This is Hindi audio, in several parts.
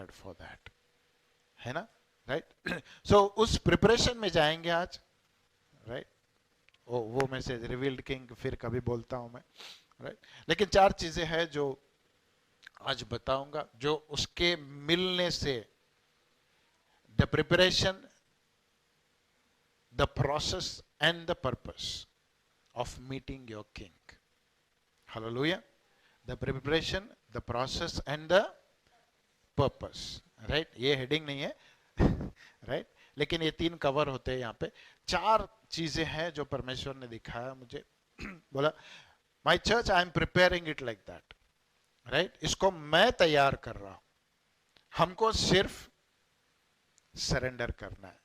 प्रिपेयर्ड फॉर दैट, है ना, राइट। सो उस प्रिपरेशन में जाएंगे आज, राइट। वो मैसेज रिवील्ड किंग फिर कभी बोलता हूं मैं, राइट। लेकिन 4 चीजें हैं जो आज बताऊंगा, जो उसके मिलने से the preparation, the process and the purpose of meeting your king. Hallelujah. The preparation, the process and the purpose, right. ये हेडिंग नहीं है राइट लेकिन ये 3 कवर होते हैं यहाँ पे। 4 चीजें हैं जो परमेश्वर ने दिखाया मुझे बोला my church I am preparing it like that, right. इसको मैं तैयार कर रहा हूं, हमको सिर्फ सरेंडर करना है।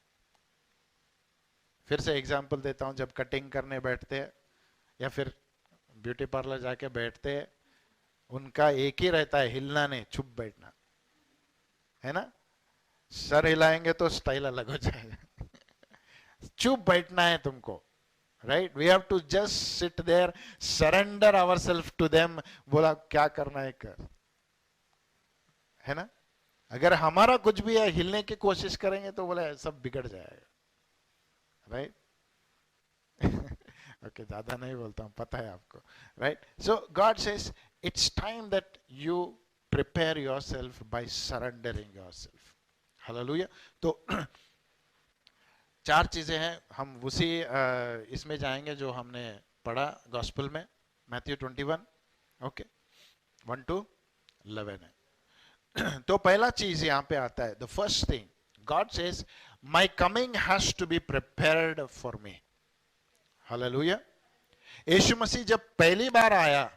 फिर से एग्जांपल देता हूं, जब कटिंग करने बैठते हैं या फिर ब्यूटी पार्लर जाके बैठते हैं, उनका एक ही रहता है, हिलना नहीं, चुप बैठना, है ना। सर हिलाएंगे तो स्टाइल अलग हो जाएगा चुप बैठना है तुमको, right. We have to just sit there, surrender ourself to them. बोला क्या करना है कर, है ना। अगर हमारा कुछ भी है, हिलने की कोशिश करेंगे तो बोला सब बिगड़ जाएगा, राइट ओके ज्यादा नहीं बोलता हूं, पता है आपको, right. So God says it's time that you prepare yourself by surrendering yourself. Hallelujah. तो 4 चीजें हैं, हम उसी इसमें जाएंगे जो हमने पढ़ा गॉस्पेल में, मैथ्यू 21, ओके 1 to 11 है तो पहला चीज यहां पे आता है, the first thing God says my coming has to be prepared for me. Hallelujah. यीशु मसीह जब पहली बार आया,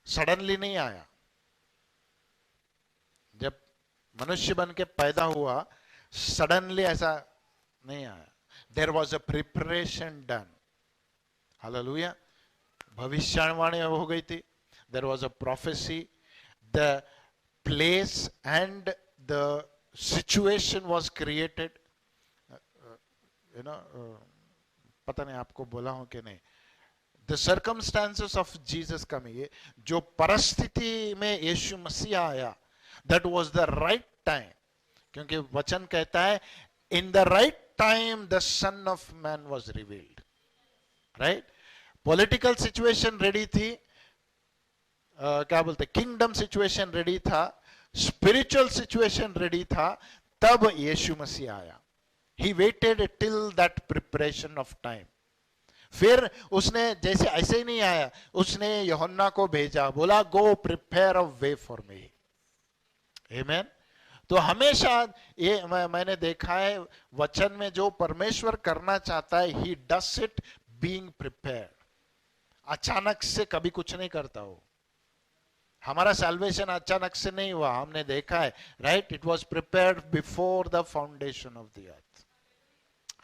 सडनली नहीं आया। जब मनुष्य बन के पैदा हुआ, सडनली ऐसा नहीं आया। There was a preparation done. Hallelujah. भविष्यवाणी हो गई थी, there was a prophecy, the place and the situation was created. You know, पता नहीं आपको बोला हूं कि नहीं, the circumstances of Jesus coming, जो परिस्थिति में यीशु मसीह आया, that was the right time. क्योंकि वचन कहता है in the right time the son of man was revealed, right. Political situation ready थी, क्या बोलते, किंगडम सिचुएशन रेडी था, स्पिरिचुअल सिचुएशन रेडी था, तब यीशु मसीह आया। He waited till that preparation of time. फिर उसने जैसे ऐसे ही नहीं आया, उसने यूहन्ना को भेजा, बोला गो prepare a way for me. आमेन। तो हमेशा ये मैंने देखा है वचन में, जो परमेश्वर करना चाहता है ही डस इट बीइंग प्रिपेयर्ड। अचानक से कभी कुछ नहीं करता हो। हमारा सैल्वेशन अचानक से नहीं हुआ, हमने देखा है, right. It was prepared before the foundation of the earth.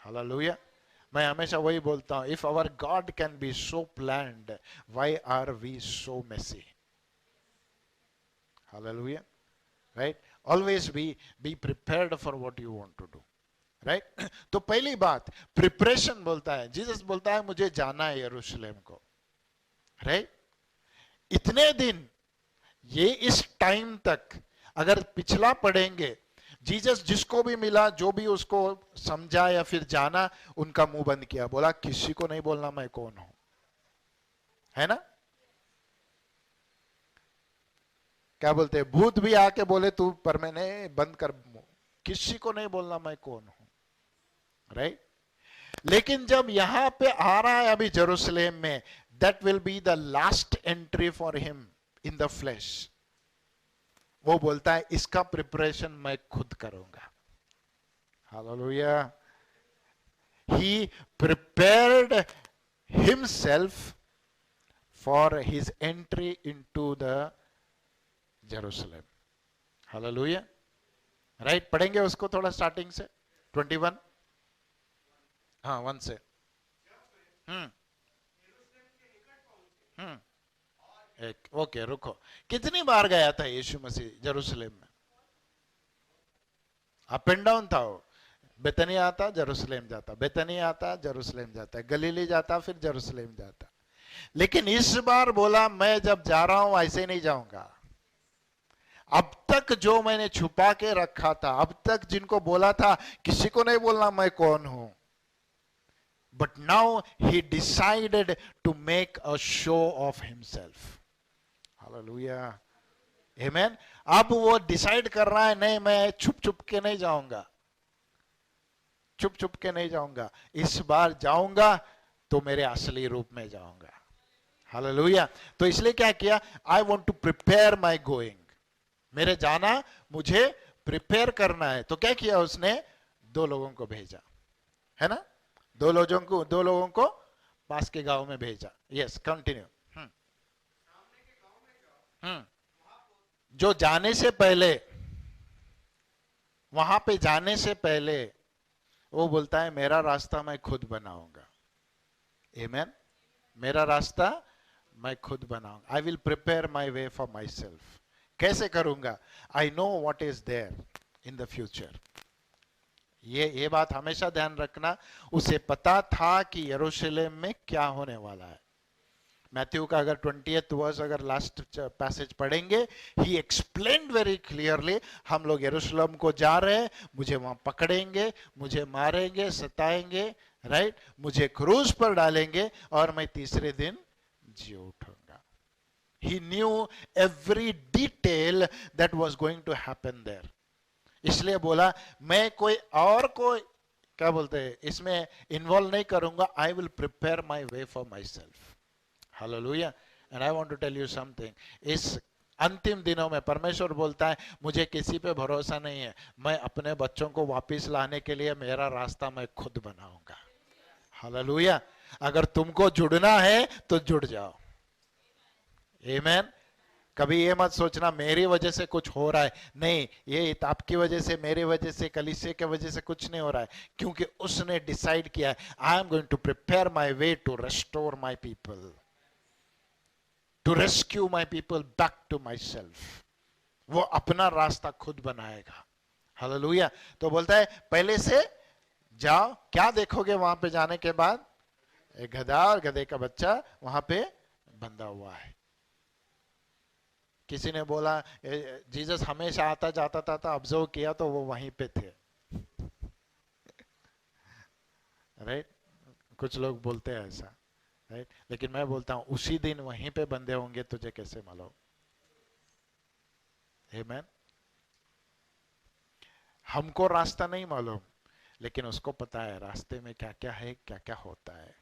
Hallelujah. मैं हमेशा वही बोलता हूं, if our God can be so planned, why are we so messy. Hallelujah, right. Always be prepared for what you want to do, right. तो पहली बात प्रिपरेशन बोलता है, जीसस बोलता है मुझे जाना है यरूशलेम को, राइट। इतने दिन, ये इस टाइम तक अगर पिछला पढ़ेंगे, जीसस जिसको भी मिला, जो भी उसको समझा या फिर जाना, उनका मुंह बंद किया, बोला किसी को नहीं बोलना मैं कौन हूं, है ना। क्या बोलते हैं, भूत भी आके बोले तू, पर मैंने बंद कर, किसी को नहीं बोलना मैं कौन हूं, राइट। लेकिन जब यहां पे आ रहा है अभी जेरूशलेम में, that will be the last entry for him in the flash. वो बोलता है इसका प्रिपरेशन मैं खुद करूंगा। Hallelujah. He prepared himself for his entry into the Jerusalem. Hallelujah, right. पढ़ेंगे उसको थोड़ा स्टार्टिंग से, 21, हाँ 1 से। ओके रुको, कितनी बार गया था यीशु मसीह जेरूशलेम में? अप एंड डाउन था वो। बेतनिया आता, जेरूशलेम जाता, बेतनिया आता, जेरूशलेम जाता, गलीली जाता, फिर जेरूशलेम जाता। लेकिन इस बार बोला मैं जब जा रहा हूं ऐसे नहीं जाऊंगा, अब तक जो मैंने छुपा के रखा था, अब तक जिनको बोला था किसी को नहीं बोलना मैं कौन हूं, but now he decided to make a show of himself. Hallelujah, amen. अब वो डिसाइड कर रहा है, नहीं मैं छुप छुप के नहीं जाऊंगा, छुप छुप के नहीं जाऊंगा, इस बार जाऊंगा तो मेरे असली रूप में जाऊंगा. हालेलुया. तो इसलिए क्या किया, I want to prepare my going, मेरे जाना मुझे प्रिपेयर करना है. तो क्या किया उसने, 2 लोगों को भेजा, है ना, 2 लोगों को पास के गांव में भेजा. Yes, continue. जो जाने से पहले, वहां पे जाने से पहले वो बोलता है मेरा रास्ता मैं खुद बनाऊंगा. आमेन. मेरा रास्ता मैं खुद बनाऊंगा. I will prepare my way for myself. कैसे करूंगा, I know what is there in the future. ये बात हमेशा ध्यान रखना. उसे पता था कि यरूशलेम में क्या होने वाला है. मैथ्यू का अगर 20th वर्स अगर लास्ट पैसेज पढ़ेंगे, ही एक्सप्लेन्ड वेरी क्लियरली, हम लोग यरूशलेम को जा रहे हैं, मुझे वहां पकड़ेंगे, मुझे मारेंगे, सताएंगे, राइट, मुझे क्रूज पर डालेंगे और मैं तीसरे दिन जी उठूंगा. He knew every detail that was going to happen there. इसलिए बोला मैं कोई और को क्या बोलते हैं इसमें इन्वॉल्व नहीं करूंगा. I will prepare my way for myself. Hallelujah. And I want to tell you something. इस अंतिम दिनों में परमेश्वर बोलता है मुझे किसी पे भरोसा नहीं है, मैं अपने बच्चों को वापस लाने के लिए मेरा रास्ता मैं खुद बनाऊंगा. हालेलुया. अगर तुमको जुड़ना है तो जुड़ जाओ. आमेन. कभी ये मत सोचना मेरी वजह से कुछ हो रहा है. नहीं, ये आपकी वजह से, मेरी वजह से, कलीसिया की वजह से कुछ नहीं हो रहा है, क्योंकि उसने डिसाइड किया है I am going to prepare my way to restore my people, to rescue my people back to myself. वो अपना रास्ता खुद बनाएगा. हालेलुया. तो बोलता है पहले से जाओ. क्या देखोगे वहां पे जाने के बाद, एक गधा और गधे का बच्चा वहां पे बंधा हुआ है. किसी ने बोला जीसस हमेशा आता जाता था, ऑब्जर्व किया तो वो वहीं पे थे. राइट, कुछ लोग बोलते हैं ऐसा, राइट, लेकिन मैं बोलता हूं उसी दिन वहीं पे बंधे होंगे, तुझे कैसे मालूम. आमेन. हमको रास्ता नहीं मालूम, लेकिन उसको पता है रास्ते में क्या क्या है, क्या क्या होता है.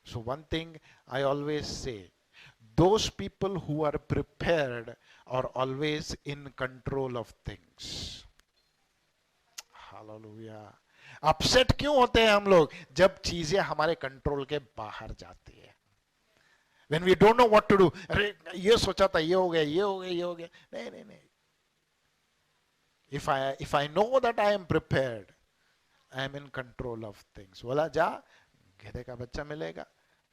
So one thing I always say, those people who are prepared are always in control of things. Hallelujah. Upset क्यों होते हैं हम लोग, जब चीजें हमारे कंट्रोल के बाहर जाती है. When we don't know what to do, अरे ये सोचा था, ये हो गया, ये हो गया, ये हो गया. नहीं नहीं नहीं. If I know that I am prepared, I am in control of things. बोला जा, गधे का बच्चा मिलेगा,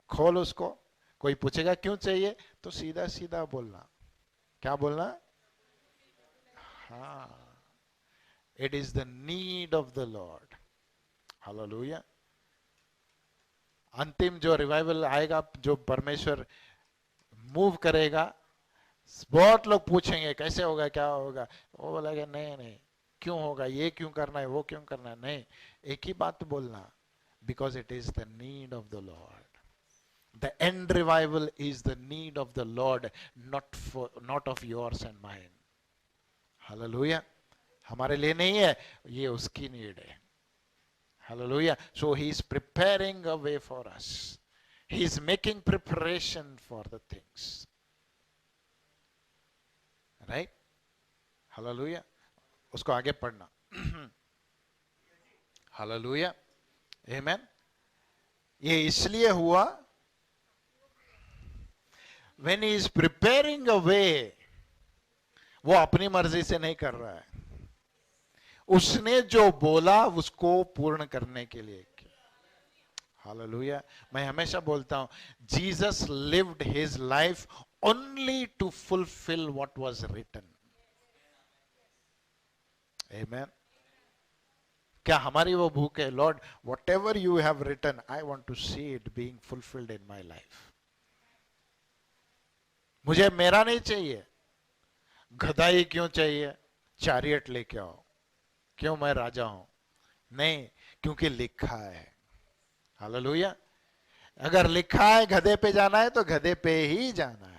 खोल उसको. कोई पूछेगा क्यों चाहिए, तो सीधा सीधा बोलना. क्या बोलना, हाँ, it is the need of the Lord. Hallelujah. अंतिम जो रिवाइवल आएगा, जो परमेश्वर मूव करेगा, बहुत लोग पूछेंगे कैसे होगा, क्या होगा. वो बोलेगा नहीं नहीं, क्यों होगा, ये क्यों करना है, वो क्यों करना है. नहीं, एक ही बात बोलना, because it is the need of the Lord. The end revival is the need of the Lord, not of yours and mine. Hallelujah. हमारे लिए नहीं है, ये उसकी नीड है. Hallelujah. So he is preparing a way for us. He is making preparation for the things. Right? Hallelujah. उसको आगे पढ़ना. Hallelujah. Amen. ये इसलिए हुआ, when he is preparing a way, वो अपनी मर्जी से नहीं कर रहा है, उसने जो बोला उसको पूर्ण करने के लिए किया. हालेलुया. मैं हमेशा बोलता हूं, Jesus lived his life only to fulfil what was written. Amen. क्या हमारी वो भूख है, lord whatever you have written, I want to see it being fulfilled in my life. मुझे मेरा नहीं चाहिए, गधा ही क्यों चाहिए, चैरियट लेके आओ, क्यों मैं राजा हूं? नहीं, क्योंकि लिखा है। हालेलुया। अगर लिखा है गधे पे जाना है तो गधे पे ही जाना है।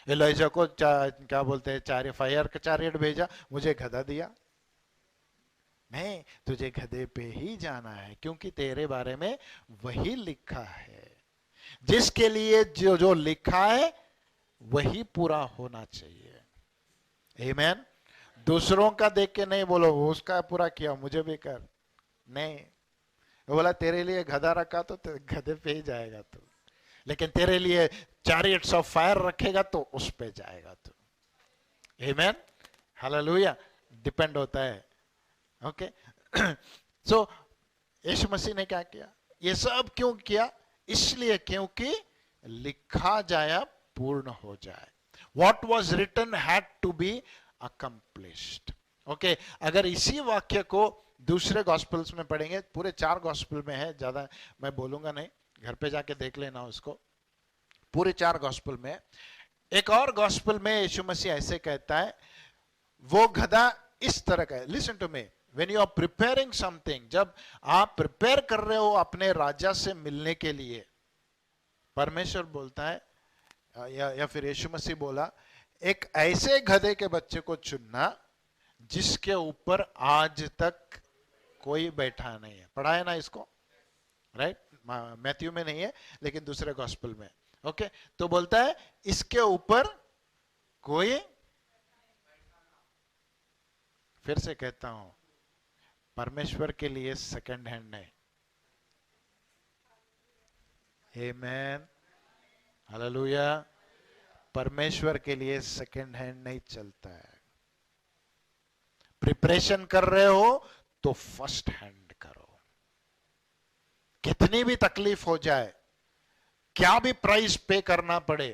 एलिजा को क्या बोलते हैं, फायर का चैरियट भेजा, मुझे गधा दिया। नहीं, तुझे गधे पे ही जाना है, क्योंकि तेरे बारे में वही लिखा है। जिसके लिए जो जो लिखा है वही पूरा होना चाहिए। आमीन। दूसरों का देख के नहीं बोलो उसका पूरा किया मुझे भी कर, नहीं। वो बोला तेरे लिए गधा रखा तो गधे पे ही जाएगा तू, लेकिन तेरे लिए चैरियट्स ऑफ फायर रखेगा तो उस पे जाएगा तू। आमीन। हालेलुया। डिपेंड होता है। ओके। सो यीशु मसीह ने क्या किया, ये सब क्यों किया? इसलिए क्योंकि लिखा जाए पूर्ण हो जाए। What was written had to be accomplished. Okay, अगर इसी वाक्य को दूसरे गॉस्पेल्स में पढ़ेंगे, पूरे 4 गॉस्पेल में है, ज्यादा मैं बोलूंगा नहीं, घर पे जाके देख लेना उसको। पूरे 4 गॉस्पेल में, एक और गॉस्पेल में यीशु मसीह ऐसे कहता है, वो गधा इस तरह का है। Listen to me, when you are preparing something, जब आप प्रिपेयर कर रहे हो अपने राजा से मिलने के लिए, परमेश्वर बोलता है या फिर यीशु मसीह बोला, एक ऐसे गधे के बच्चे को चुनना जिसके ऊपर आज तक कोई बैठा नहीं है। पढ़ा है ना इसको, राइट? मैथ्यू में नहीं है लेकिन दूसरे गॉस्पेल में। ओके, तो बोलता है इसके ऊपर कोई, फिर से कहता हूं, परमेश्वर के लिए सेकंड हैंड नहीं। आमेन। हालेलुया। परमेश्वर के लिए सेकंड हैंड नहीं चलता है। प्रिपरेशन कर रहे हो तो फर्स्ट हैंड करो, कितनी भी तकलीफ हो जाए, क्या भी प्राइस पे करना पड़े,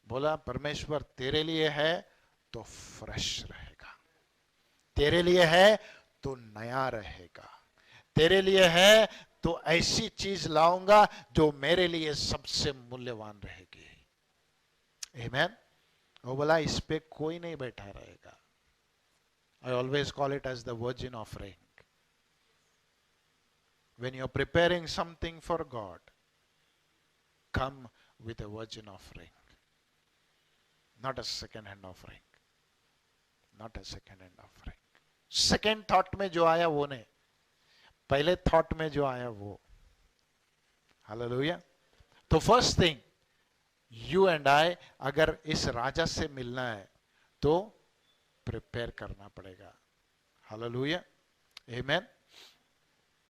बोला परमेश्वर तेरे लिए है तो फ्रेश रहेगा, तेरे लिए है तो नया रहेगा, तेरे लिए है तो ऐसी चीज लाऊंगा जो मेरे लिए सबसे मूल्यवान रहेगी। आमेन। वो बोला इस पे कोई नहीं बैठा रहेगा। I always call it as the virgin offering. When you're preparing something for God, come with a virgin offering, not a second hand offering, not a second hand offering. Second thought में जो आया वो नहीं, पहले थॉट में जो आया वो। हालेलुया। तो first thing, you and I अगर इस राजा से मिलना है तो प्रिपेयर करना पड़ेगा। हालेलुया। आमेन।